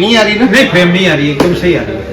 नहीं आ रही ना? नहीं, फ्रेम नहीं आ रही, एकदम सही आ रही है।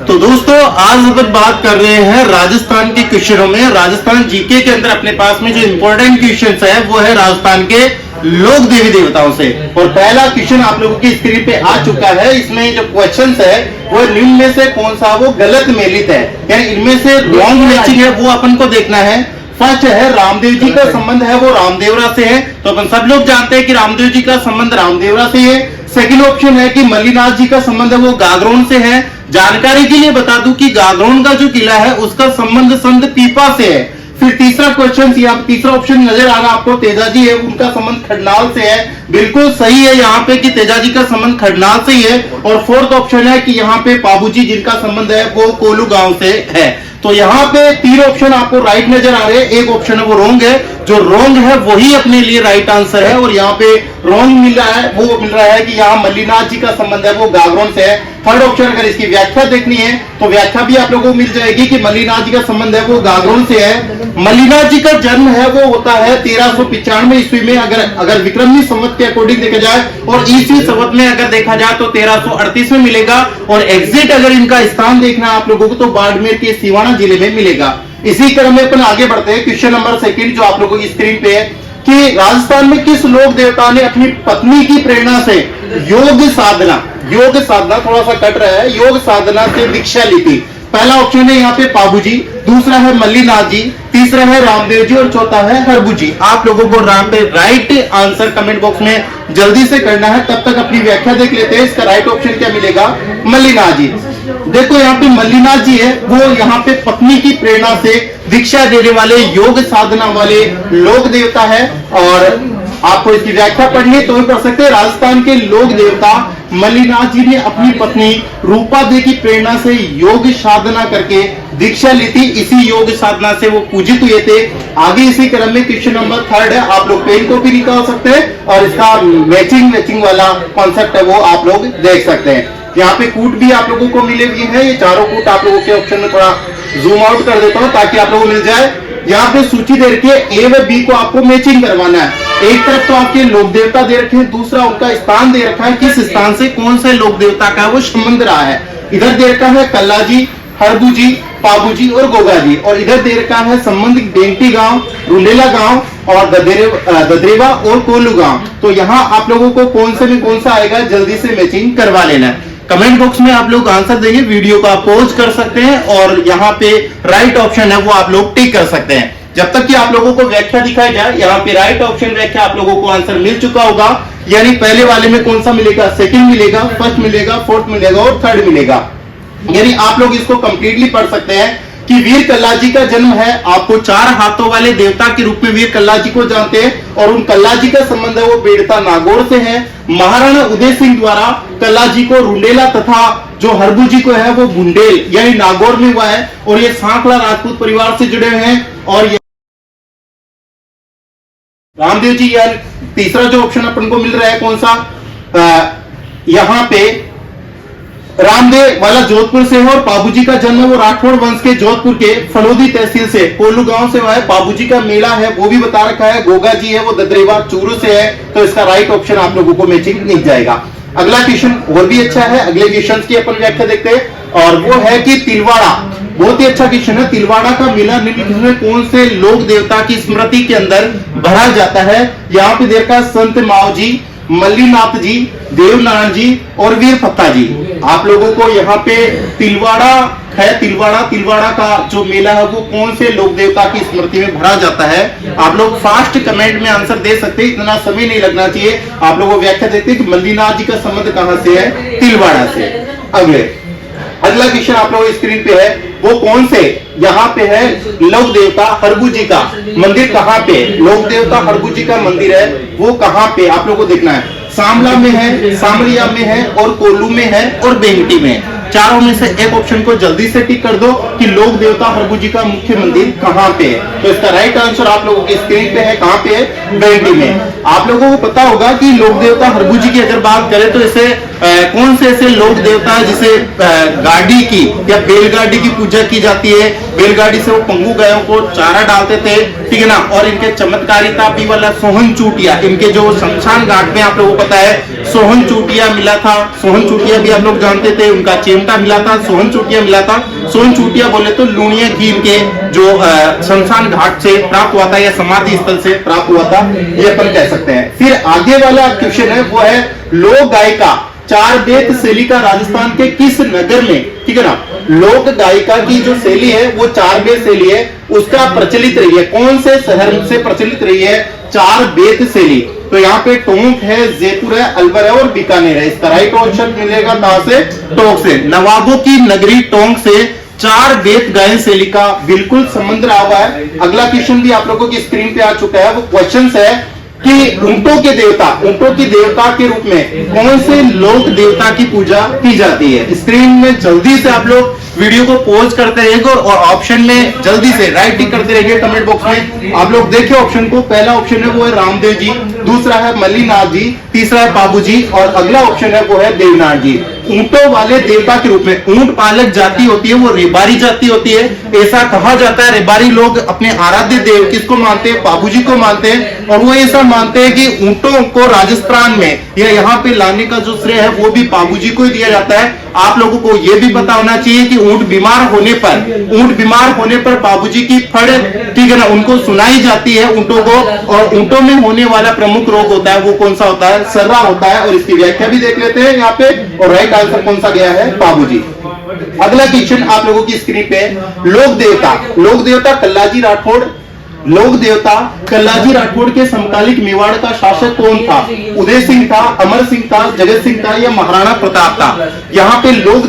तो दोस्तों आज अपन बात कर रहे हैं राजस्थान के क्वेश्चनों में। राजस्थान जीके के अंदर अपने पास में जो इंपॉर्टेंट क्वेश्चन है वो है राजस्थान के लोक देवी देवताओं से। और पहला क्वेश्चन आप लोगों की स्क्रीन पे आ चुका है। इसमें जो क्वेश्चन है वो निम्न में से कौन सा वो गलत मेलित है, यानी इनमें से रॉन्ग मैचिंग है वो अपन को देखना है। फर्स्ट है रामदेव जी का संबंध है वो रामदेवरा से है, तो अपन सब लोग जानते हैं कि रामदेव जी का संबंध रामदेवरा से है। सेकंड ऑप्शन है कि मल्लीनाथ जी का संबंध है वो गागरोन से है। जानकारी के लिए बता दूं कि गागरोन का जो किला है उसका संबंध संत पीपा से है। फिर तीसरा क्वेश्चन, यहाँ तीसरा ऑप्शन नजर आ रहा आपको, तेजाजी है उनका संबंध खडनाल से है। बिल्कुल सही है यहाँ पे कि तेजाजी का संबंध खडनाल से ही है। और फोर्थ ऑप्शन है कि यहाँ पे पाबूजी जिनका संबंध है वो कोलू गांव से है। तो यहाँ पे तीन ऑप्शन आपको राइट नजर आ रहे हैं, एक ऑप्शन है वो रॉन्ग है। जो रॉन्ग है वही अपने लिए राइट आंसर है। और यहाँ पे रॉन्ग मिल रहा है वो मिल रहा है कि यहाँ मल्लीनाथ जी का संबंध है वो गागरोन से है। थर्ड ऑप्शन अगर इसकी व्याख्या देखनी है तो व्याख्या भी आप लोगों को मिल जाएगी कि मल्लीनाथ जी का संबंध है वो गागरोन से है। मल्लीनाथ जी का जन्म है वो होता है 1395 ईस्वी में, अगर विक्रमी संवत के अकॉर्डिंग देखा जाए, और ईस्वी संवत में अगर देखा जाए तो 1338 में मिलेगा। और एग्जिट अगर इनका स्थान देखना है आप लोगों को तो बाड़मेर के सिवाना जिले में मिलेगा। इसी क्रम में अपन आगे बढ़ते हैं। क्वेश्चन नंबर सेकंड जो आप लोगों की स्क्रीन पे है कि राजस्थान में किस लोक देवता ने अपनी पत्नी की प्रेरणा से योग साधना थोड़ा सा कट रहा है, योग साधना से दीक्षा ली थी। पहला ऑप्शन है यहाँ पे पाबूजी, दूसरा है मल्लीनाथ जी, तीसरा है रामदेव जी और चौथा है हरबू जी। आप लोगों को राइट आंसर कमेंट बॉक्स में जल्दी से करना है। तब तक अपनी व्याख्या देख लेते हैं। इसका राइट ऑप्शन क्या मिलेगा? मल्लीनाथ जी। देखो यहाँ पे मल्लीनाथ जी है वो यहाँ पे पत्नी की प्रेरणा से दीक्षा देने वाले योग साधना वाले लोक देवता है। और आपको इसकी व्याख्या पढ़नी तो भी पढ़ सकते हैं। राजस्थान के लोक देवता मल्लीनाथ जी ने अपनी पत्नी रूपा देवी की प्रेरणा से योग साधना करके दीक्षा ली थी। इसी योग साधना से वो पूजित हुए थे। आगे इसी क्रम में क्वेश्चन नंबर थर्ड है, आप लोग पेन को भी निकाल सकते हैं और इसका मैचिंग वाला कॉन्सेप्ट है वो आप लोग देख सकते हैं। यहाँ पे कूट भी आप लोगों को मिले हुए हैं, ये चारों कूट आप लोगों के ऑप्शन में थोड़ा जूम आउट कर देता हूँ ताकि आप लोगों को मिल जाए। यहाँ पे सूची दे रखी है, ए व बी को आपको मैचिंग करवाना है। एक तरफ तो आपके लोक देवता दे रखे हैं, दूसरा उनका स्थान दे रखा है, किस स्थान से कौन से लोक देवता का वो संबंध रहा है। इधर दे रखा है कल्ला जी, हरबू जी, पाबू जी और गोगा जी, और इधर दे रखा है संबंध बेंटी गांव, रुंडेला गांव और ददरेवा और कोलू गांव। तो यहाँ आप लोगों को कौन से में कौन सा आएगा जल्दी से मैचिंग करवा लेना है। कमेंट बॉक्स में आप लोग आंसर देंगे, वीडियो को आप पॉज कर सकते हैं और यहाँ पे राइट ऑप्शन है वो आप लोग टिक कर सकते हैं। जब तक कि आप लोगों को व्याख्या दिखाई जाए, यहाँ पे राइट ऑप्शन व्याख्या आप लोगों को आंसर मिल चुका होगा। यानी पहले वाले में कौन सा मिलेगा? सेकंड मिलेगा, फर्स्ट मिलेगा, फोर्थ मिलेगा और थर्ड मिलेगा। यानी आप लोग इसको कंप्लीटली पढ़ सकते हैं कि वीर कल्ला जी का जन्म है, आपको 4 हाथों वाले देवता के रूप में वीर कल्ला जी को जानते हैं। और उन कल्ला जी का संबंध है वो बेड़ता नागौर से है। महाराणा उदय सिंह द्वारा कल्ला जी को रुंडेला तथा जो हरबू जी को है वो बुंडेल यानी नागौर में हुआ है। और ये सांकला राजपूत परिवार से जुड़े हुए हैं। और रामदेव जी यार तीसरा जो ऑप्शन अपन को मिल रहा है कौन सा? यहाँ पे रामदेव वाला जोधपुर से है और पाबूजी का जन्म वो राठौड़ वंश के जोधपुर के फलोदी तहसील से कोलू गांव से हुआ है। पाबूजी का मेला है वो भी बता रखा है। गोगा जी है वो ददरेवा चूरू से है। तो इसका राइट ऑप्शन आप लोगों को मैचिंग मिल जाएगा। अगला क्वेश्चन और भी अच्छा है, अगले क्वेश्चन की अपन व्याख्या देखते हैं और वो है कि तिलवाड़ा, बहुत ही अच्छा क्वेश्चन है। तिलवाड़ा का मेला निम्नलिखित में कौन से लोक देवता की स्मृति के अंदर भरा जाता है? यहाँ पे देखा संत माव जी, मल्लीनाथ जी, देवनारायण जी और वीर फत्ता जी। आप लोगों को यहाँ पे तिलवाड़ा है, तिलवाड़ा का जो मेला है वो कौन से लोक देवता की स्मृति में भरा जाता है? आप लोग फास्ट कमेंट में आंसर दे सकते हैं, इतना समय नहीं लगना चाहिए। आप लोगों को व्याख्या देते हैं कि मल्लीनाथ जी का संबंध कहां से है? तिलवाड़ा से। अगला क्वेश्चन आप लोगों स्क्रीन पे है वो कौन से? यहाँ पे है लोक देवता हरबू जी का मंदिर कहाँ पे? लोक देवता हरबू जी का मंदिर है वो कहाँ पे आप लोगों को देखना है। सामला में है, सामरिया में है और कोल्लू में है और बेंगटी में। चारों में से एक ऑप्शन को जल्दी से टिक कर दो कि लोक देवता हरबू जी का मुख्य मंदिर कहाँ पे है। तो इसका राइट आंसर आप लोगों की स्क्रीन पे है, कहाँ पे है? बेंगटी में। आप लोगों को पता होगा कि लोक देवता हरबू जी की अगर बात करें तो इसे कौन से ऐसे लोक देवता है जिसे गाड़ी की या बैलगाड़ी की पूजा की जाती है। बैलगाड़ी से वो पंगु गायों को चारा डालते थे ठीक है ना। और इनके चमत्कारिता भी वाला सोहन चूटिया, इनके जो शमशान घाट में आप लोगों को पता है सोहन चूटिया मिला था, सोहन चूटिया भी आप लोग जानते थे, उनका चिमटा मिला था, सोहन चूटिया मिला था। सोहन चूटिया बोले तो लूणिया घी इनके जो शमशान घाट से प्राप्त हुआ था या समाधि स्थल से प्राप्त हुआ था, ये अपन कह सकते हैं। फिर आगे वाला क्वेश्चन है वो है लोक गायिका चार बेत शैली का राजस्थान के किस नगर में, ठीक है ना। लोक गायिका की जो शैली है वो चार बेत शैली है, उसका प्रचलित रही है, कौन से शहर से प्रचलित रही है चार बेत शैली। तो यहाँ पे टोंक है, जयपुर है, अलवर है और बीकानेर है। इसका राइट ऑप्शन मिलेगा कहां से, टोंक से। नवाबों की नगरी टोंक से चार बेत गायन शैली का बिल्कुल संबंध रहा हुआ है। अगला क्वेश्चन भी आप लोगों की स्क्रीन पे आ चुका है, वो क्वेश्चन है कि ऊंटों के देवता, ऊंटों की देवता के रूप में कौन से लोक देवता की पूजा की जाती है। स्क्रीन में जल्दी से आप लोग वीडियो को पॉज करते रहेंगे और ऑप्शन में जल्दी से राइट टिक करते रहिए कमेंट बॉक्स में। आप लोग देखिए ऑप्शन को, पहला ऑप्शन है वो है रामदेव जी, दूसरा है मल्लीनाथ जी, तीसरा है बाबू जी और अगला ऑप्शन है वो है देवनाथ जी। ऊंटों वाले देवता के रूप में, ऊंट पालक जाति होती है वो रेबारी जाति होती है, ऐसा कहा जाता है। रेबारी लोग अपने आराध्य देव किसको मानते हैं, बाबू जी को मानते हैं और वो ऐसा मानते हैं कि ऊंटों को राजस्थान में या यहाँ पे लाने का जो श्रेय है वो भी बाबू जी को ही दिया जाता है। आप लोगों को यह भी पता होना चाहिए कि ऊंट बीमार होने पर बाबूजी की फड़, ठीक है ना, उनको सुनाई जाती है ऊंटों को। और ऊंटों में होने वाला प्रमुख रोग होता है वो कौन सा होता है, सर्रा होता है। और इसकी व्याख्या भी देख लेते हैं यहाँ पे, और राइट आंसर कौन सा गया है, बाबूजी। अगला क्वेश्चन आप लोगों की स्क्रीन पे, लोक देवता कल्लाजी राठौड़, लोक देवता कल्लाजी राठौड़ के समकालिक मेवाड़ का शासक कौन था। उदय सिंह था, अमर सिंह था, जगत सिंह था या महाराणा प्रताप था। यहाँ पे लोक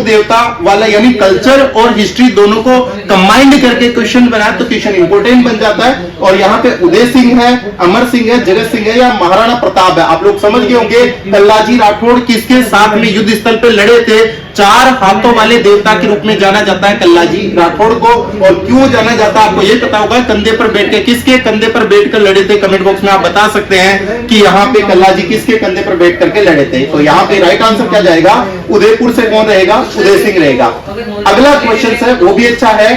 देवता वाला यानी कल्चर और हिस्ट्री दोनों को कंबाइंड करके क्वेश्चन बनाया तो क्वेश्चन इंपोर्टेंट बन जाता है। और यहाँ पे उदय सिंह है, अमर सिंह है, जगत सिंह है या महाराणा प्रताप है। आप लोग समझ गए होंगे कल्लाजी राठौड़ किसके साथ में युद्ध स्थल पे लड़े थे। चार हाथों वाले देवता के रूप में जाना जाता है कल्लाजी राठौड़ को। और क्यों जाना जाता है आपको ये पता होगा, कंधे पर बैठ के, किसके कंधे पर बैठकर लड़े थे, कमेंट बॉक्स में आप बता सकते हैं कि यहाँ पे कल्लाजी किसके कंधे पर बैठ करके लड़े थे। तो यहाँ पे राइट आंसर क्या जाएगा, उदयपुर से कौन रहेगा, उदय सिंह रहेगा। अगला क्वेश्चन है वो भी अच्छा है,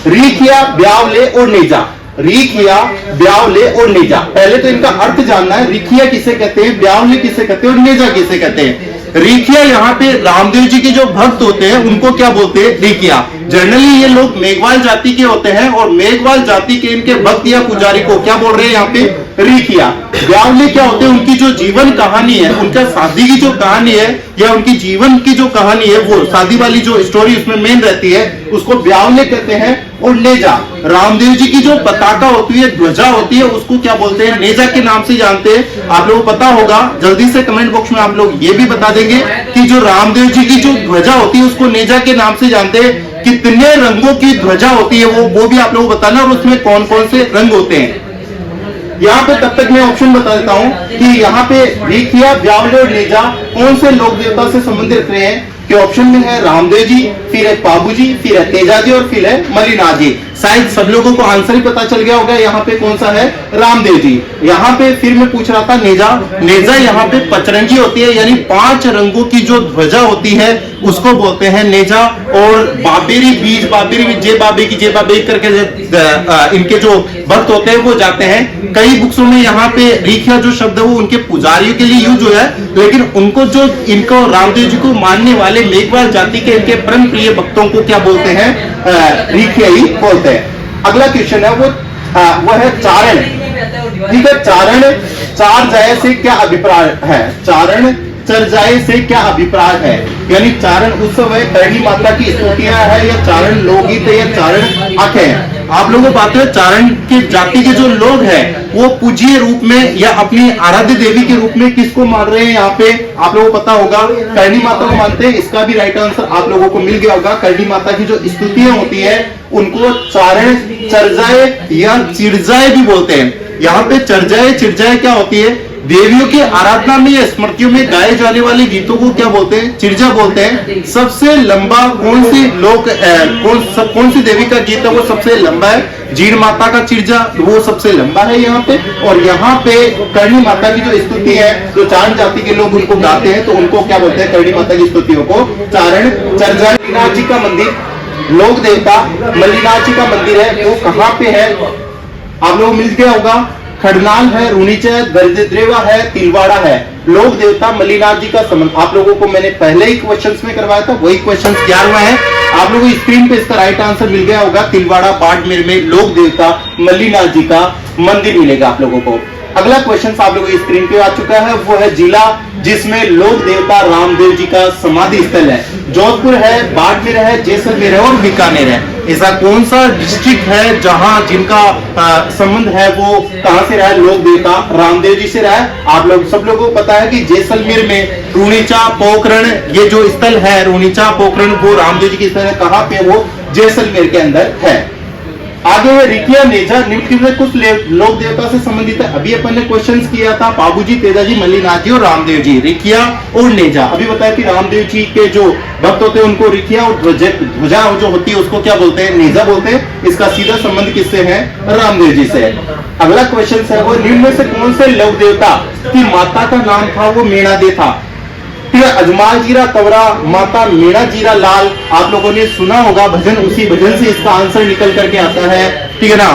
रीखिया, ब्यावले और नेजा। रीखिया, ब्यावले और नेजा, पहले तो इनका अर्थ जानना है। रीखिया किसे कहते हैं, ब्यावले किसे कहते हैं और नेजा किसे कहते हैं। रीखिया यहाँ पे रामदेव जी के जो भक्त होते हैं उनको क्या बोलते हैं, रीखिया। जनरली ये लोग मेघवाल जाति के होते हैं और मेघवाल जाति के इनके भक्त या पुजारी को क्या बोल रहे हैं यहाँ पे, रीखिया। ब्यावले क्या होते हैं, उनकी जो जीवन कहानी है, उनका शादी की जो कहानी है या उनकी जीवन की जो कहानी है, वो शादी वाली जो स्टोरी उसमें मेन रहती है, उसको ब्यावले कहते हैं। और नेजा, रामदेव जी की जो पताका होती है, ध्वजा होती है, उसको क्या बोलते हैं, नेजा के नाम से जानते हैं। आप लोगों को पता होगा, जल्दी से कमेंट बॉक्स में आप लोग ये भी बता देंगे कि जो रामदेव जी की जो ध्वजा होती है उसको नेजा के नाम से जानते हैं। कितने रंगों की ध्वजा होती है वो भी आप लोगों को बताना, और उसमें कौन कौन से रंग होते हैं। यहाँ पे तब तक मैं ऑप्शन बता देता हूँ कि यहाँ पे रीखिया, ब्यावले और नेजा कौन से लोक देवता से संबंधित रख रहे हैं। कि ऑप्शन में है रामदेव जी, फिर है बाबू जी, फिर है तेजा जी और फिर है मल्लीनाथ जी। शायद सब लोगों को आंसर ही पता चल गया होगा, यहाँ पे कौन सा है, रामदेव जी। यहाँ पे फिर मैं पूछ रहा था नेजा यहाँ पे पचरंगी होती है, यानी 5 रंगों की जो ध्वजा होती है उसको बोलते हैं नेजा। और बाबेरी बीज, जय बाबे करके इनके जो भक्त होते हैं वो जाते हैं। कई बुक्सों में यहाँ पे रीखिया जो शब्द है वो उनके पुजारियों के लिए यूज हुआ है, लेकिन उनको जो इनको रामदेव जी को मानने वाले मेघवाल जाति के इनके परम प्रिय भक्तों को क्या बोलते हैं, रीखिया ही बोलते हैं। अगला क्वेश्चन है वो है चारण। ठीक है, चारण, चार जाए से क्या अभिप्राय है, चारण चर्चाए से क्या अभिप्राय है। यानी चारण उत्सव है, करणी माता की स्तुतियां है या चारण लोकगीत है या चारण अख है। आप लोगों को बात है, चारण के जाति के जो लोग हैं वो पूज्य रूप में या अपनी आराध्य देवी के रूप में किसको मान रहे हैं, यहाँ पे आप लोगों को पता होगा करणी माता को मानते हैं। इसका भी राइट आंसर आप लोगों को मिल गया होगा। करणी माता की जो स्तुतियां होती है उनको चारण, चर्चाए या चिरजाए भी बोलते हैं। यहाँ पे चर्चाए चिरजाए क्या होती है, देवियों की आराधना में या स्मृतियों में गाए जाने वाले गीतों को क्या बोलते हैं, चिरजा बोलते हैं। सबसे लंबा कौन सी देवी का गीत है वो सबसे लंबा है, जीण माता का चिरजा वो सबसे लंबा है यहाँ पे। और यहाँ पे करणी माता की जो स्तुति है, जो चारण जाति के लोग उनको गाते हैं तो उनको क्या बोलते हैं, करणी माता की स्तुतियों को चारण चर्चा। मल्लीनाथ जी का मंदिर, लोक देवता मल्लीनाथ जी का मंदिर है, वो कहाँ पे है, आप लोगों को मिल गया होगा। खड़नाल है, रूणीचा है, दर्देद्रेवा है, तिलवाड़ा है। लोक देवता मल्लीनाथ जी का संबंध आप लोगों को मैंने पहले ही क्वेश्चंस में करवाया था, वही क्वेश्चंस 11वां है। आप लोगों को स्क्रीन पे इसका राइट आंसर मिल गया होगा। तिलवाड़ा बाड़मेर में लोक देवता मल्लीनाथ जी का मंदिर मिलेगा आप लोगों को। अगला क्वेश्चन आप लोगों की स्क्रीन पे आ चुका है, वो है जिला जिसमें लोक देवता रामदेव जी का समाधि स्थल है। जोधपुर है, बाड़मेर है, जैसलमेर है और बीकानेर है। ऐसा कौन सा डिस्ट्रिक्ट है जहां जिनका संबंध है वो कहां से रहा है? लोक देवता रामदेव जी से रहा है। आप लोग सब लोगों को पता है कि जैसलमेर में रूणीचा पोखरण ये जो स्थल है, रूणीचा पोखरण वो रामदेव जी की स्थल है। कहां पे? वो जैसलमेर के अंदर है। आगे है रिकिया नेजा, निम्न में कुछ लोक देवता से संबंधित है। अभी अपन ने क्वेश्चंस किया था पाबूजी, तेजाजी, मल्लीनाथ जी और रामदेव जी, रिकिया और नेजा। अभी बताया कि रामदेव जी के जो भक्त होते हैं उनको रिकिया और ध्वजा जो होती है उसको क्या बोलते हैं? नेजा बोलते हैं। इसका सीधा संबंध किससे है? रामदेव जी से। अगला क्वेश्चन है वो निम्न में से कौन से लोक देवता की माता का नाम था वो मेणादे था? ठीक है, अजमाल जीरा कवरा, माता मेणा जीरा लाल। आप लोगों ने सुना होगा भजन, उसी भजन से इसका आंसर निकल करके आता है। ठीक है ना,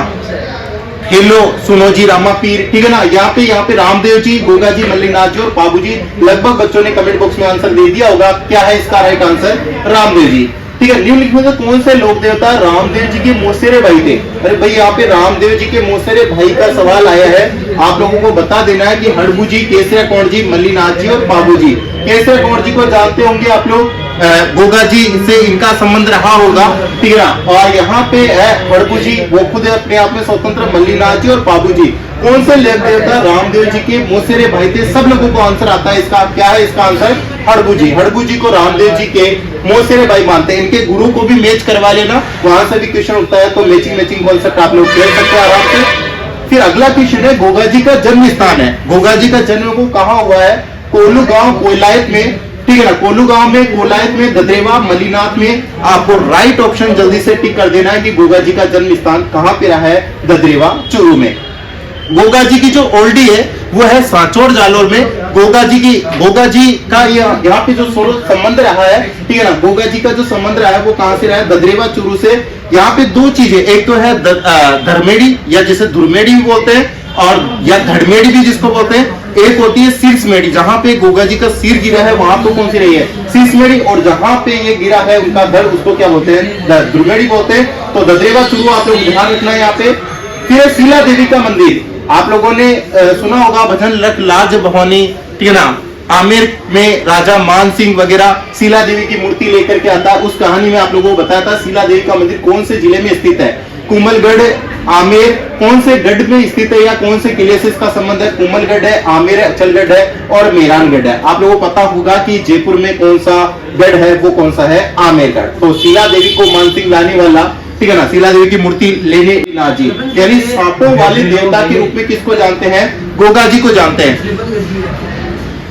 हेलो सुनो जी रामा पीर। ठीक है ना, यहाँ पे रामदेव जी, गोगा जी, मल्लीनाथ जी और बाबू जी। लगभग बच्चों ने कमेंट बॉक्स में आंसर दे दिया होगा। क्या है इसका राइट आंसर? रामदेव जी। ठीक है, निम्नलिखित में से कौन से लोक देवता रामदेव जी के मौसेरे भाई थे? अरे भाई यहाँ पे रामदेव जी के मौसेरे भाई का सवाल आया है। आप लोगों को बता देना है कि हड़बू जी, केसरिया कौर जी, मल्लीनाथ जी और बाबू जी। केसरिया कौर जी को जानते होंगे आप लोग, गोगा जी से इनका संबंध रहा होगा। ठीक है, और यहाँ पे है हड़बू जी, वो खुद अपने आप में स्वतंत्र, मल्लीनाथ जी और बाबू जी। कौन से लोक देवता रामदेव जी के मौसेरे भाई थे? सब लोगों को आंसर आता है इसका। क्या है इसका आंसर? हड़बू जी। हड़बू जी को रामदेव जी के मौसेरे भाई मानते हैं। इनके गुरु को भी मैच करवा लेना, वहां से भी क्वेश्चन उठता है तो मैचिंग कॉन्सेप्ट आप लोग खेल सकते हैं आराम से। फिर अगला क्वेश्चन है गोगा जी का जन्म स्थान है। गोगा जी का जन्म को कहाँ हुआ है? कोलू गांव कोयलायत में। ठीक है ना, कोलू गांव में, कोयलायत में, ददरेवा, मल्लीनाथ में। आपको राइट ऑप्शन जल्दी से टिक कर देना है कि गोगा जी का जन्म स्थान कहां पे रहा है? ददरेवा चूरू में। गोगा जी की जो ओल्डी है वो है सांचौर जालोर में। गोगा जी का यहाँ पे जो संबंध रहा है, ठीक है ना, गोगा जी का जो संबंध रहा है वो कहां से रहा है? ददरेवा चूरू से। यहाँ पे दो चीजें, एक तो है धर्मेड़ी या जिसे धुरमेड़ी भी बोलते हैं, और या धड़मेड़ी भी जिसको बोलते हैं। एक होती है शीर्षमेड़ी, जहां पे गोगा जी का सिर गिरा है वहां तो कौन सी रही है? शीर्षमेड़ी। और जहां पे ये गिरा है उनका धड़, उसको क्या बोलते हैं? धुरमेड़ी बोलते हैं। तो ददरेवा चूरू आप लोग ध्यान रखना है यहाँ पे। फिर शीला देवी का मंदिर, आप लोगों ने सुना होगा भजन लख लाज भवानी। ठीक है ना, आमेर में राजा मान सिंह वगैरह शीला देवी की मूर्ति लेकर के आता है। उस कहानी में आप लोगों को बताया था शीला देवी का मंदिर कौन से जिले में स्थित है? कुमलगढ़, आमेर, कौन से गढ़ में स्थित है या कौन से किले से इसका संबंध है? कुमलगढ़ है, आमेर है, अचलगढ़ है और मेहरानगढ़ है। आप लोगों को पता होगा कि जयपुर में कौन सा गढ़ है, वो कौन सा है? आमेरगढ़। तो शीला देवी को मान सिंह लाने वाला, ठीक है ना, शीला देवी की मूर्ति लेने जी, यानी सांपों वाले देवता के रूप में किसको जानते हैं? गोगा जी को जानते हैं।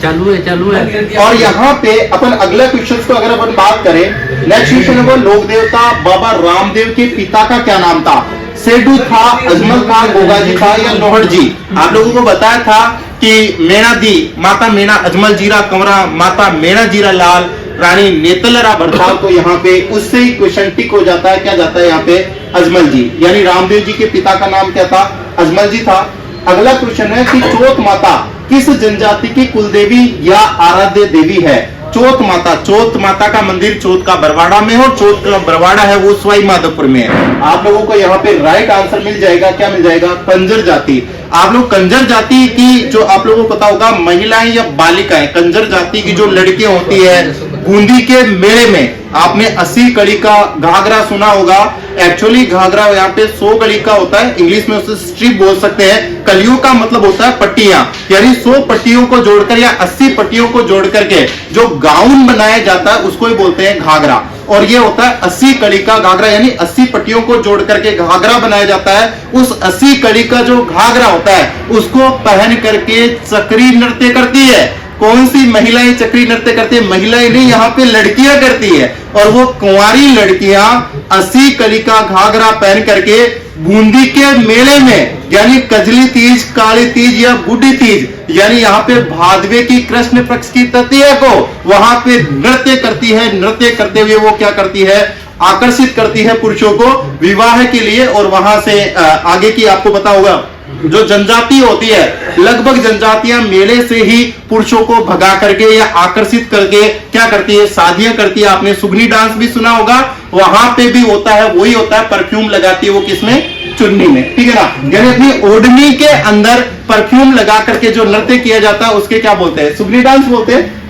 चालू है। और यहाँ पे अपन अगला क्वेश्चन को अगर अपन बात करें, नेक्स्ट क्वेश्चन है वो लोक देवता बाबा रामदेव के पिता का क्या नाम था? सेडू था, अजमल था, गोगा जी था या लोहड़ जी? आप लोगों को बताया था कि मेणा दी, माता मेणा अजमल जीरा कंवरा, माता मेणा जीरा लाल, रानी नेतलरा भरताल। तो यहाँ पे उससे ही क्वेश्चन टिक हो जाता है। क्या जाता है यहाँ पे? अजमल जी, यानी रामदेव जी के पिता का नाम क्या था? अजमल जी था। अगला क्वेश्चन है कि चौथ माता किस जनजाति की कुलदेवी या आराध्य देवी है? चौथ माता का मंदिर चौथ का बरवाड़ा में है और चौथ का बरवाड़ा है वो सवाई माधोपुर में है। आप लोगों को यहाँ पे राइट आंसर मिल जाएगा। क्या मिल जाएगा? कंजर जाति। आप लोग कंजर जाति की जो आप लोगों को पता होगा महिलाएं या बालिकाएं, कंजर जाति की जो लड़कियां होती है, बूंदी के मेले में आपने 80 कड़ी का घाघरा सुना होगा। एक्चुअली घाघरा यहाँ पे 100 कड़ी का होता है, इंग्लिश में उसे स्ट्रिप बोल सकते हैं। कलियों का मतलब होता है पट्टियां, यानी 100 पट्टियों को जोड़कर या 80 पट्टियों को जोड़ करके जो गाउन बनाया जाता है उसको ही बोलते हैं घाघरा। और ये होता है 80 कड़ी का घाघरा, यानी 80 पट्टियों को जोड़ करके घाघरा बनाया जाता है। उस 80 कड़ी का जो घाघरा होता है उसको पहन करके चक्री नृत्य करती है। कौन सी महिलाएं चक्री नृत्य करती है? महिलाएं नहीं, यहाँ पे लड़कियां करती है। और वो कुंवारी लड़कियां 80 कली का घाघरा पहन करके बूंदी के मेले में, यानी कजली तीज, काली तीज या बूढ़ी तीज, यानी यहाँ पे भादवे की कृष्ण पक्ष की तृतीया को वहां पे नृत्य करती है। नृत्य करते हुए वो क्या करती है? आकर्षित करती है पुरुषों को विवाह के लिए। और वहां से आगे की आपको पता होगा, जो जनजाति होती है, लगभग जनजातियां मेले से ही पुरुषों को भगा करके या आकर्षित करके क्या करती है, शादियां करती है। आपने सुगनी डांस भी सुना होगा, वहां पे भी होता है, वही होता है, परफ्यूम लगाती है वो किसमें, चुन्नी में, ठीक है ना। यानी अपनी ओढ़नी के अंदर परफ्यूम लगा करके जो नृत्य किया जाता है उसके क्या बोलते हैं, सुगनी डांस बोलते हैं।